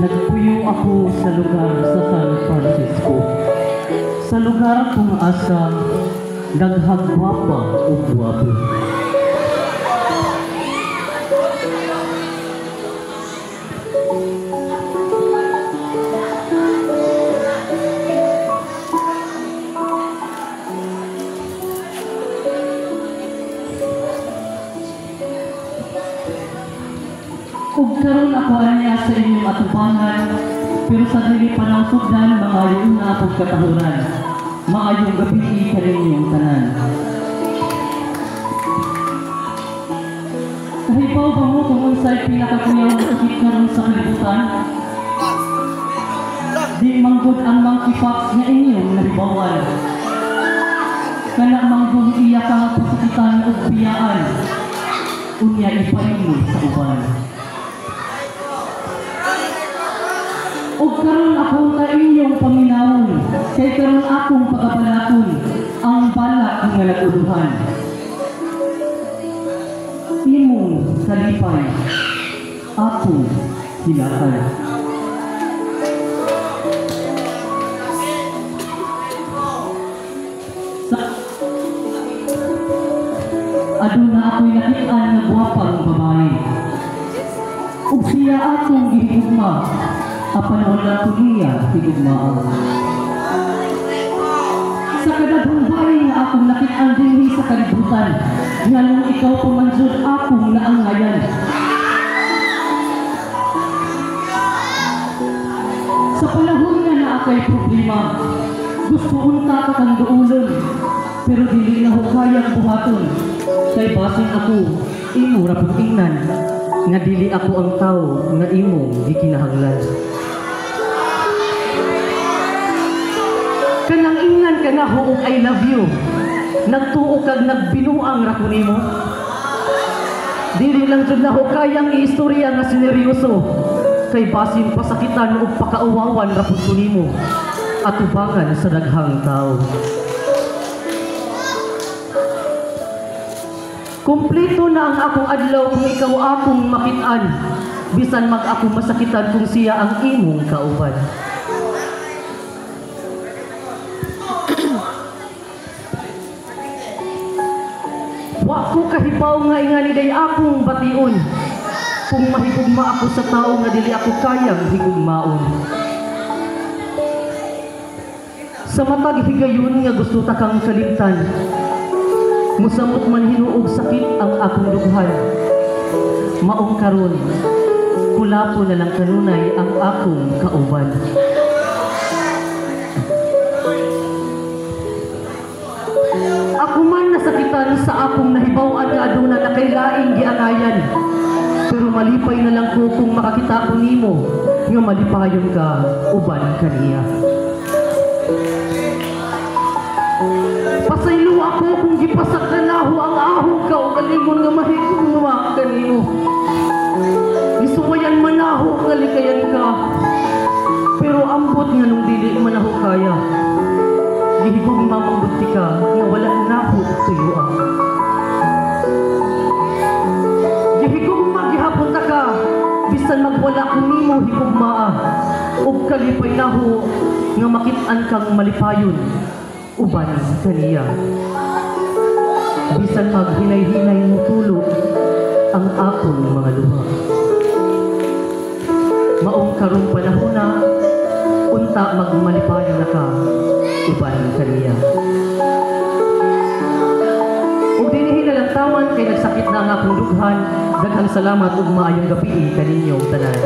Nagpuyo ako sa lugar sa San Francisco, sa lugar kung asa naghagwapa o guwapo. Kung karon ako anya sa inyong atubangan, pero sa dili panangtugdan mga yun na akong katahuran, maayong gabi ka ninyong tanan. Kahibaw ba mo kung unsay pinakakuyaw na sakit karon sa kalibutan? Di manggod ang mangkipak na inyong nahibawan. Kana manggod iyak ang pasakitan o biyaan, unya ipahingi sa uban. O karon ako na inyong paminawon, kay karon akong pagkapalakon, ang balak nga naguluhan. Imong salipay, akong hilakay. Aduna ako'y nakitaan na guwapang babae. Ug siya akong gihigugma, apan wala ko niya higugmaan. Sa kadaghang bahay nga akong nakitaan dinhi sa kalibutan, nganong ikaw pumanjud akong naangayan. Sa panahon nga na akay problema, gusto unta ka kang duulon, pero dili na hukayang buhaton. Kay basin ako, imo ra pud tingnan, nga dili ako ang tao nga imong gikinahanglan. Kanang ingnan ka na huog I love you, nagtuo kag nagbinuang ra ko nimo. Dili lang jud na hukayang iistorya nga sineryoso, kay basin pasakitan ug pakauwawan ra pud ko nimo, atubangan sa daghang tao. Kompleto na ang akong adlaw kung ikaw akong makit-an, bisan mag akong masakitan kung siya ang imong kauban. Wa ko kahibaw nga ingani akong bation, kung mahigugma ako sa tao nga dili ako kayang higugmaon. Sa matag higayon nga gusto ta kang kalimtan, musamot man hinuog sakit ang akong lughan. Maong karon, kulapo na lang kanunay ang akong kauban. Ako man nasakitan sa akong nahibaw-an nga aduna na kay laing giangayan, pero malipay na lang ko kung makakita ko nimo nga malipayon ka uban kaniya. Pasaylo ako kung gipasak na naho ang ahong ka o galingon nga mahigugma kanimo. Isuwayan man naho nga likayan ka, pero ambot nga nung dili man ako kaya. Gihigugma mangbuti ka nga wala naho tuyuan. Gihigugma gihapon ta ka, bisan magwala kung nimo higugmaa, ug kalipay naho nga makit-an kang malipayon uban kaniya. Bisan maghinay-hinay mo tulog ang akong mga luha. Maong karong panahon na, unta magmalipayon na ka uban kaniya. Ug dinhi na lang tawan kay nagsakit na ang akong dughan. Daghang salamat ug maayong gabi kaninyong tanan.